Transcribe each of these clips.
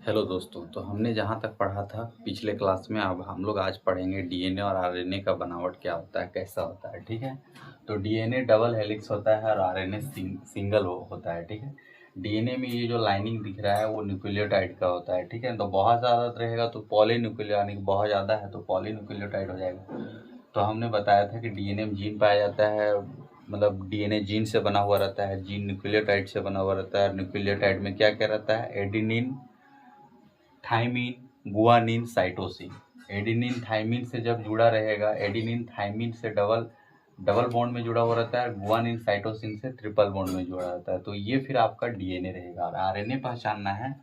Hello दोस्तों, तो हमने जहाँ तक पढ़ा था पिछले क्लास में, अब हम लोग आज पढ़ेंगे डीएनए और आरएनए का बनावट क्या होता है, कैसा होता है। ठीक है, तो डीएनए डबल हेलिक्स होता है और आरएनए सिंगल होता है। ठीक है, डीएनए में ये जो लाइनिंग दिख रहा है वो न्यूक्लियोटाइड का होता है। ठीक है, तो बहुत ज़्यादा रहेगा तो पॉलीन्यूक्लियो, यानी कि बहुत ज़्यादा है तो पॉलीन्यूक्लियोटाइड हो जाएगा। तो हमने बताया था कि डीएनए में जीन पाया जाता है, मतलब डीएनए जीन से बना हुआ रहता है, जीन न्यूक्लियोटाइड से बना हुआ रहता है। न्यूक्लियोटाइड में क्या क्या रहता है? Adenine, thymine, guanine, cytosine. Adenine thymine से जब जुड़ा रहेगा, एडिनिन थाइमिन से डबल डबल बॉन्ड में जुड़ा हुआ रहता है, गुआनिन साइटोसिन से ट्रिपल बॉन्ड में जुड़ा रहता है। तो ये फिर आपका डीएनए रहेगा। और आरएनए पहचानना है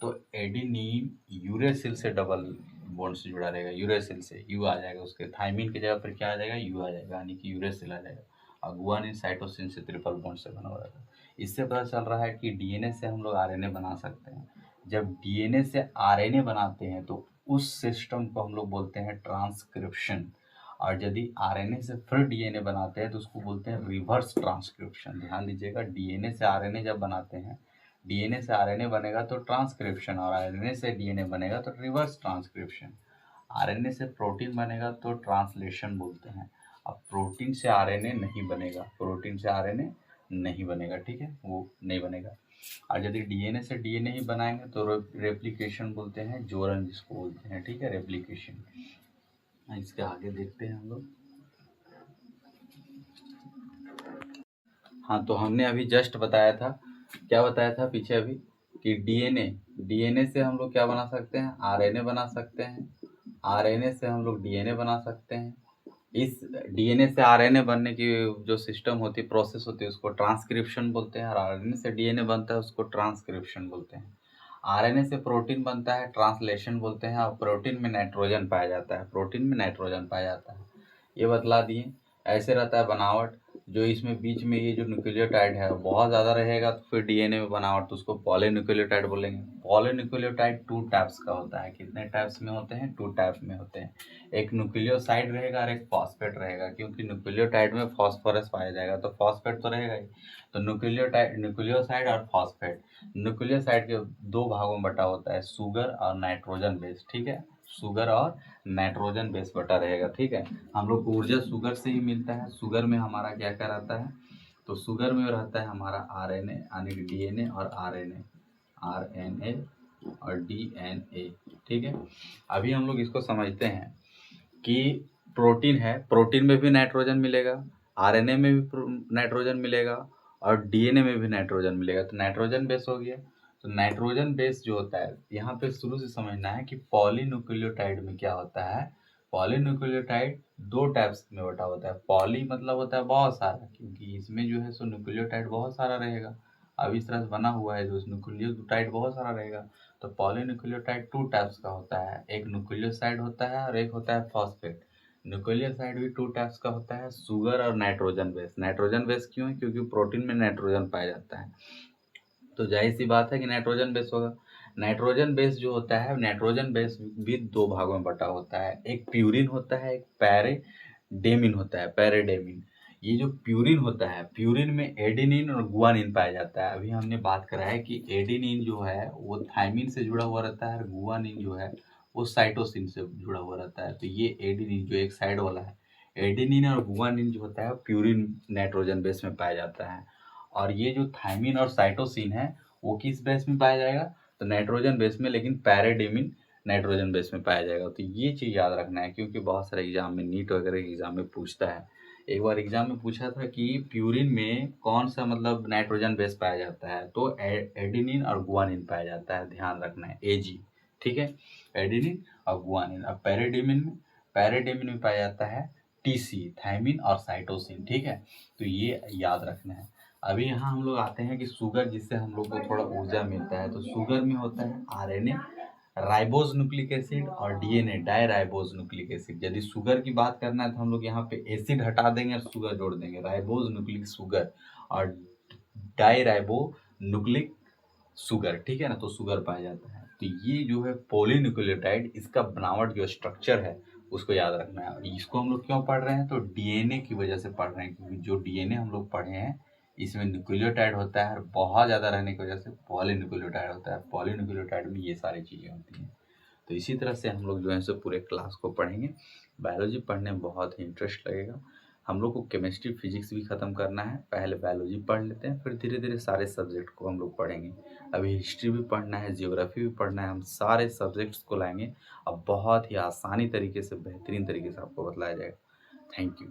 तो एडिनिन यूरेसिल से डबल बॉन्ड से जुड़ा रहेगा, यूरेसिल से यू आ जाएगा, उसके थाइमिन की जगह पर क्या आ जाएगा? यू आ जाएगा, यानी कि यूरेसिल आ जाएगा। और गुआनिन साइटोसिन से ट्रिपल बॉन्ड से बना हुआ रहता है। इससे पता चल रहा है कि डीएनए से हम लोग आरएनए बना सकते हैं। जब डीएनए से आरएनए बनाते हैं तो उस सिस्टम को हम लोग बोलते हैं ट्रांसक्रिप्शन। और यदि आरएनए से फिर डीएनए बनाते हैं तो उसको बोलते हैं रिवर्स ट्रांसक्रिप्शन। ध्यान दीजिएगा, डीएनए से आरएनए जब बनाते हैं, डीएनए से आरएनए बनेगा तो ट्रांसक्रिप्शन, और आरएनए से डीएनए बनेगा तो रिवर्स ट्रांसक्रिप्शन। आरएनए से प्रोटीन बनेगा तो ट्रांसलेशन बोलते हैं। अब प्रोटीन से आरएनए नहीं बनेगा, प्रोटीन से आरएनए नहीं बनेगा। ठीक है, वो नहीं बनेगा। और यदि डीएनए से डीएनए ही बनाएंगे तो रेप्लिकेशन बोलते हैं, जोड़न जिसको बोलते हैं। ठीक है, रेप्लिकेशन। इसके आगे देखते हैं हम लोग। हाँ, तो हमने अभी जस्ट बताया था, क्या बताया था पीछे अभी, कि डीएनए डीएनए से हम लोग क्या बना सकते हैं? आरएनए बना सकते हैं। आरएनए से हम लोग डीएनए बना सकते हैं। इस डीएनए से आरएनए बनने की जो सिस्टम होती है, प्रोसेस होती है, उसको ट्रांसक्रिप्शन बोलते हैं। और आरएनए से डीएनए बनता है, उसको ट्रांसक्रिप्शन बोलते हैं। आरएनए से प्रोटीन बनता है, ट्रांसलेशन बोलते हैं। और प्रोटीन में नाइट्रोजन पाया जाता है, प्रोटीन में नाइट्रोजन पाया जाता है। ये बतला दिए। ऐसे रहता है बनावट। जो इसमें बीच में ये जो न्यूक्लियोटाइड है बहुत ज़्यादा रहेगा तो फिर डीएनए में बनावट, तो उसको पॉलीन्यूक्लियोटाइड बोलेंगे। पॉलीन्यूक्लियोटाइड 2 टाइप्स का होता है। कितने टाइप्स में होते हैं? 2 टाइप में होते हैं। एक न्यूक्लियोसाइड रहेगा और एक फॉस्फेट रहेगा, क्योंकि न्यूक्लियोटाइड में फॉस्फोरस पाया जाएगा तो फॉस्फेट तो रहेगा ही। तो न्यूक्लियोसाइड और फॉस्फेट। न्यूक्लियोसाइड के 2 भागों में बटा होता है, शुगर और नाइट्रोजन बेस। ठीक है, शुगर और नाइट्रोजन बेस बटा रहेगा। ठीक है, हम लोग को ऊर्जा शुगर से ही मिलता है। शुगर में हमारा क्या क्या रहता है? तो शुगर में रहता है हमारा आरएनए, यानी कि डीएनए और आरएनए, आरएनए और डीएनए। ठीक है, अभी हम लोग इसको समझते हैं कि प्रोटीन है, प्रोटीन में भी नाइट्रोजन मिलेगा, आरएनए में भी नाइट्रोजन मिलेगा और डीएनए में भी नाइट्रोजन मिलेगा। तो नाइट्रोजन बेस हो गया। तो नाइट्रोजन बेस जो होता है, यहाँ पे शुरू से समझना है कि पॉलीन्यूक्लियोटाइड में क्या होता है। पॉलीन्यूक्लियोटाइड 2 टाइप्स में बटा होता है। पॉली मतलब होता है बहुत सारा, क्योंकि इसमें जो है सो न्यूक्लियोटाइड बहुत सारा रहेगा। अब इस तरह से बना हुआ है तो न्यूक्लियोटाइड बहुत सारा रहेगा। तो पॉलीन्यूक्लियोटाइड 2 टाइप्स का होता है, एक न्यूक्लियोसाइड होता है और एक होता है फॉस्फेट। न्यूक्लियोसाइड भी 2 टाइप्स का होता है, शुगर और नाइट्रोजन बेस। नाइट्रोजन बेस क्यों है? क्योंकि प्रोटीन में नाइट्रोजन पाया जाता है, तो जाहिर सी बात है कि नाइट्रोजन बेस होगा। नाइट्रोजन बेस जो होता है, नाइट्रोजन बेस भी 2 भागों में बटा होता है, एक प्यूरिन होता है, एक पैरेडेमिन होता है, पैरेडेमिन। ये जो प्यूरिन होता है, प्यूरिन में एडेनिन और गुआनिन पाया जाता है। अभी हमने बात करा है कि एडेनिन जो है वो थाइमिन से जुड़ा हुआ रहता है और गुआनिन जो है वो साइटोसिन से जुड़ा हुआ रहता है। तो ये एडेनिन जो एक साइड वाला है, एडेनिन और गुआनिन जो होता है प्यूरिन नाइट्रोजन बेस में पाया जाता है। और ये जो थाइमिन और साइटोसिन है वो किस बेस में पाया जाएगा? तो नाइट्रोजन बेस में, लेकिन पैराडेमिन नाइट्रोजन बेस में पाया जाएगा। तो ये चीज़ याद रखना है, क्योंकि बहुत सारे एग्जाम में, नीट वगैरह के एग्जाम में पूछता है। एक बार एग्जाम में पूछा था कि प्यूरिन में कौन सा मतलब नाइट्रोजन बेस पाया जाता है, तो एडेनिन और गुआनिन पाया जाता है। ध्यान रखना है, एजी। ठीक है, एडेनिन और गुआनिन। अब पैराडेमिन में पाया जाता है टीसी, थाइमिन और साइटोसिन। ठीक है, तो ये याद रखना है। अभी यहाँ हम लोग आते हैं कि शुगर, जिससे हम लोग को थोड़ा ऊर्जा मिलता है। तो शुगर में होता है आरएनए, राइबोज न्यूक्लिक एसिड, और DNA di ribose nucleic acid. यदि शुगर की बात करना है तो हम लोग यहाँ पे एसिड हटा देंगे और शुगर जोड़ देंगे, राइबोज न्यूक्लिक शुगर और डाई राइबो न्यूक्लिक शुगर। ठीक है ना, तो शुगर पाया जाता है। तो ये जो है पॉलीन्यूक्लियोटाइड, इसका बनावट जो स्ट्रक्चर है उसको याद रखना है। और इसको हम लोग क्यों पढ़ रहे हैं? तो डीएनए की वजह से पढ़ रहे हैं, क्योंकि जो डीएनए हम लोग पढ़े हैं इसमें न्यूक्लियोटाइड होता है और बहुत ज़्यादा रहने की वजह से पॉलीन्यूक्लियोटाइड होता है। पॉलीन्यूक्लियोटाइड में ये सारी चीज़ें होती हैं। तो इसी तरह से हम लोग जो है सो पूरे क्लास को पढ़ेंगे। बायोलॉजी पढ़ने में बहुत ही इंटरेस्ट लगेगा। हम लोग को केमिस्ट्री फिजिक्स भी ख़त्म करना है। पहले बायोलॉजी पढ़ लेते हैं, फिर धीरे धीरे सारे सब्जेक्ट को हम लोग पढ़ेंगे। अभी हिस्ट्री भी पढ़ना है, जियोग्राफी भी पढ़ना है। हम सारे सब्जेक्ट्स को लाएंगे अब बहुत ही आसानी तरीके से, बेहतरीन तरीके से आपको बतलाया जाएगा। Thank you.